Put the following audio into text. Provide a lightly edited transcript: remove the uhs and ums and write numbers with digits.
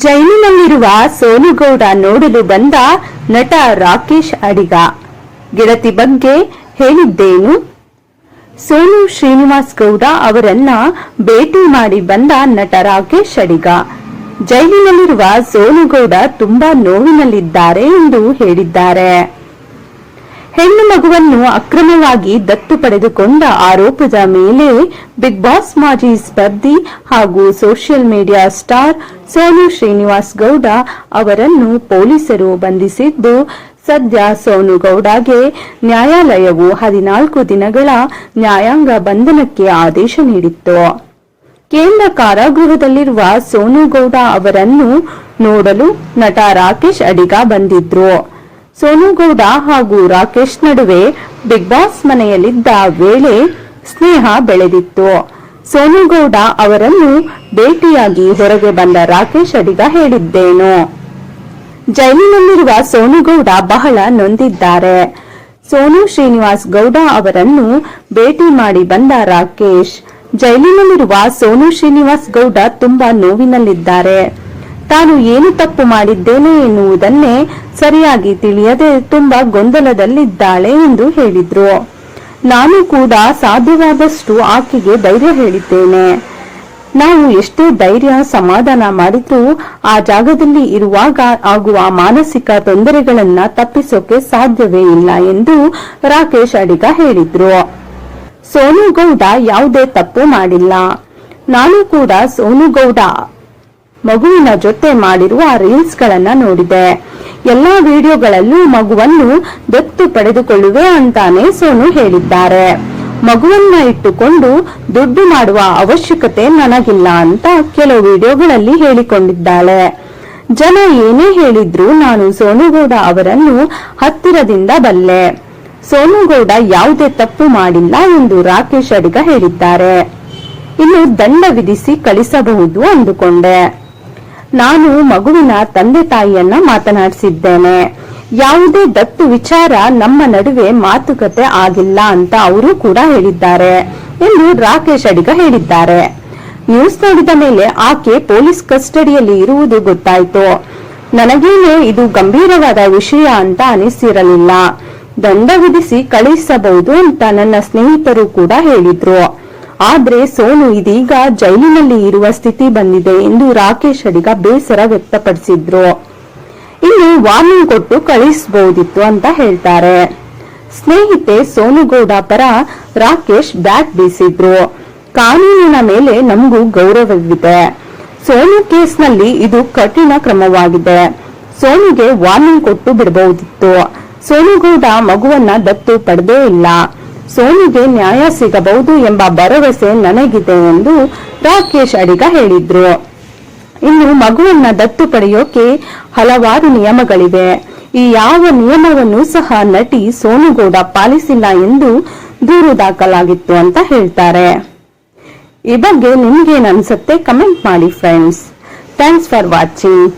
ಜೈಲಿನಲ್ಲಿರುವ ಸೋನುಗೌಡ ನೋಡಲು ಬಂದ ನಟ ರಾಕೇಶ್ ಅಡಿಗ ಗೆಳತಿ ಬಗ್ಗೆ ಹೇಳಿದ್ದೇನು? ಸೋನು ಶ್ರೀನಿವಾಸ್ ಗೌಡ ಅವರನ್ನ ಭೇಟಿ ಮಾಡಿ ಬಂದ ನಟ ರಾಕೇಶ್ ಅಡಿಗ ಜೈಲಿನಲ್ಲಿರುವ ಸೋನುಗೌಡ ತುಂಬಾ ನೋವಿನಲ್ಲಿದ್ದಾರೆ ಎಂದು ಹೇಳಿದ್ದಾರೆ. ಹೆಣ್ಣು ಮಗುವನ್ನು ಅಕ್ರಮವಾಗಿ ದತ್ತು ಪಡೆದುಕೊಂಡ ಆರೋಪದ ಮೇಲೆ ಬಿಗ್ ಬಾಸ್ ಮಾಜಿ ಸ್ಪರ್ಧಿ ಹಾಗೂ social media star Sonu Srinivas Gowda ಅವರನ್ನು ಪೊಲೀಸರು ಬಂಧಿಸಿದ್ದು, ಸದ್ಯ ಸೋನುಗೌಡಗೆ ನ್ಯಾಯಾಲಯವು 14 ದಿನಗಳ ನ್ಯಾಯಾಂಗ ಬಂಧನಕ್ಕೆ ಆದೇಶ ನೀಡಿತ್ತು. ಕೇಂದ್ರ ಕಾರಾಗೃಹದಲ್ಲಿರುವ ಸೋನುಗೌಡ ಅವರನ್ನು ನೋಡಲು ನಟ ರಾಕೇಶ್ ಅಡಿಗ ಬಂದಿದ್ರು. ಸೋನುಗೌಡ ಹಾಗೂ ರಾಕೇಶ್ ನಡುವೆ ಬಿಗ್ ಬಾಸ್ ಮನೆಯಲ್ಲಿದ್ದ ವೇಳೆ ಸ್ನೇಹ ಬೆಳೆದಿತ್ತು. ಸೋನುಗೌಡ ಅವರನ್ನು ಭೇಟಿಯಾಗಿ ಹೊರಗೆ ಬಂದ ರಾಕೇಶ್ ಅಡಿಗ ಹೇಳಿದ್ದೇನು? ಜೈಲಿನಲ್ಲಿರುವ ಸೋನುಗೌಡ ಬಹಳ ನೊಂದಿದ್ದಾರೆ. ಸೋನು ಶ್ರೀನಿವಾಸ್ ಗೌಡ ಅವರನ್ನು ಭೇಟಿ ಮಾಡಿ ಬಂದ ರಾಕೇಶ್ ಜೈಲಿನಲ್ಲಿರುವ ಸೋನು ಶ್ರೀನಿವಾಸ್ ಗೌಡ ತುಂಬಾ ನೋವಿನಲ್ಲಿದ್ದಾರೆ. ತಾನು ಏನು ತಪ್ಪು ಮಾಡಿದ್ದೇನೆ ಎನ್ನುವುದನ್ನೇ ಸರಿಯಾಗಿ ತಿಳಿಯದೆ ತುಂಬಾ ಗೊಂದಲದಲ್ಲಿದ್ದಾಳೆ ಎಂದು ಹೇಳಿದ್ರು. ನಾನು ಕೂಡ ಸಾಧ್ಯವಾದಷ್ಟು ಆಕೆಗೆ ಧೈರ್ಯ ಹೇಳಿದ್ದೇನೆ. ನಾವು ಎಷ್ಟೇ ಧೈರ್ಯ ಸಮಾಧಾನ ಮಾಡಿದ್ರೂ ಆ ಜಾಗದಲ್ಲಿ ಇರುವಾಗ ಆಗುವ ಮಾನಸಿಕ ತೊಂದರೆಗಳನ್ನ ತಪ್ಪಿಸೋಕೆ ಸಾಧ್ಯವೇ ಇಲ್ಲ ಎಂದು ರಾಕೇಶ್ ಅಡಿಗ ಹೇಳಿದ್ರು. ಸೋನುಗೌಡ ಯಾವುದೇ ತಪ್ಪು ಮಾಡಿಲ್ಲ. ನಾನು ಕೂಡ ಸೋನುಗೌಡ ಮಗುವಿನ ಜೊತೆ ಮಾಡಿರುವ ರೀಲ್ಸ್ ಗಳನ್ನ ನೋಡಿದೆ. ಎಲ್ಲಾ ವಿಡಿಯೋಗಳಲ್ಲೂ ಮಗುವನ್ನು ದತ್ತು ಪಡೆದುಕೊಳ್ಳುವೆ ಅಂತಾನೆ ಸೋನು ಹೇಳಿದ್ದಾರೆ. ಮಗುವನ್ನ ಇಟ್ಟುಕೊಂಡು ದುಡ್ಡು ಮಾಡುವ ಅವಶ್ಯಕತೆ ನನಗಿಲ್ಲ ಅಂತ ಕೆಲವು ವಿಡಿಯೋಗಳಲ್ಲಿ ಹೇಳಿಕೊಂಡಿದ್ದಾಳೆ. ಜನ ಏನೇ ಹೇಳಿದ್ರು ನಾನು ಸೋನುಗೌಡ ಅವರನ್ನು ಹತ್ತಿರದಿಂದ ಬಲ್ಲೆ. ಸೋನುಗೌಡ ಯಾವುದೇ ತಪ್ಪು ಮಾಡಿಲ್ಲ ಎಂದು ರಾಕೇಶ್ ಅಡಿಗ ಹೇಳಿದ್ದಾರೆ. ಇನ್ನು ದಂಡ ವಿಧಿಸಿ ಕಳಿಸಬಹುದು ಅಂದುಕೊಂಡೆ. ನಾನು ಮಗುವಿನ ತಂದೆ ತಾಯಿಯನ್ನ ಮಾತನಾಡಿಸಿದ್ದೇನೆ. ಯಾವುದೇ ದತ್ತು ವಿಚಾರ ನಮ್ಮ ನಡುವೆ ಮಾತುಕತೆ ಆಗಿಲ್ಲ ಅಂತ ಅವರು ಕೂಡ ಹೇಳಿದ್ದಾರೆ ಎಂದು ರಾಕೇಶ್ ಅಡಿಗ ಹೇಳಿದ್ದಾರೆ. ನ್ಯೂಸ್ ನೋಡಿದ ಮೇಲೆ ಆಕೆ ಪೊಲೀಸ್ ಕಸ್ಟಡಿಯಲ್ಲಿ ಇರುವುದು ಗೊತ್ತಾಯ್ತು. ನನಗೇನು ಇದು ಗಂಭೀರವಾದ ವಿಷಯ ಅಂತ ಅನಿಸಿರಲಿಲ್ಲ. ದಂಡ ವಿಧಿಸಿ ಕಳಿಸಬಹುದು ಅಂತ ನನ್ನ ಸ್ನೇಹಿತರು ಕೂಡ ಹೇಳಿದ್ರು. ಆದ್ರೆ ಸೋನು ಇದೀಗ ಜೈಲಿನಲ್ಲಿ ಇರುವ ಸ್ಥಿತಿ ಬಂದಿದೆ ಎಂದು ರಾಕೇಶ್ ಅಡಿಗ ಬೇಸರ ವ್ಯಕ್ತಪಡಿಸಿದ್ರು. ಇನ್ನು ವಾರ್ನಿಂಗ್ ಕೊಟ್ಟು ಕಳಿಸಬಹುದಿತ್ತು ಅಂತ ಹೇಳ್ತಾರೆ. ಸ್ನೇಹಿತೆ ಸೋನುಗೌಡ ಪರ ರಾಕೇಶ್ ಬ್ಯಾಟ್ ಬೀಸಿದ್ರು. ಕಾನೂನಿನ ಮೇಲೆ ನಮಗೂ ಗೌರವವಿದೆ. ಸೋನು ಕೇಸ್ನಲ್ಲಿ ಇದು ಕಠಿಣ ಕ್ರಮವಾಗಿದೆ. ಸೋನುಗೆ ವಾರ್ನಿಂಗ್ ಕೊಟ್ಟು ಬಿಡಬಹುದಿತ್ತು. ಸೋನುಗೌಡ ಮಗುವನ್ನ ದತ್ತು ಪಡೆದೇ ಇಲ್ಲ. ಸೋನುಗೆ ನ್ಯಾಯ ಸಿಗಬಹುದು ಎಂಬ ಭರವಸೆ ನನಗಿದೆ ಎಂದು ರಾಕೇಶ್ ಅಡಿಗ ಹೇಳಿದ್ರು. ಇನ್ನು ಮಗುವನ್ನ ದತ್ತು ಪಡೆಯೋಕೆ ಹಲವಾರು ನಿಯಮಗಳಿವೆ. ಈ ಯಾವ ನಿಯಮವನ್ನು ಸಹ ನಟಿ ಸೋನುಗೌಡ ಪಾಲಿಸಿಲ್ಲ ಎಂದು ದೂರು ದಾಖಲಾಗಿತ್ತು ಅಂತ ಹೇಳ್ತಾರೆ. ಈ ಬಗ್ಗೆ ನಿಮ್ಗೇನ್ ಅನ್ಸುತ್ತೆ ಕಮೆಂಟ್ ಮಾಡಿ ಫ್ರೆಂಡ್ಸ್. Thanks for watching.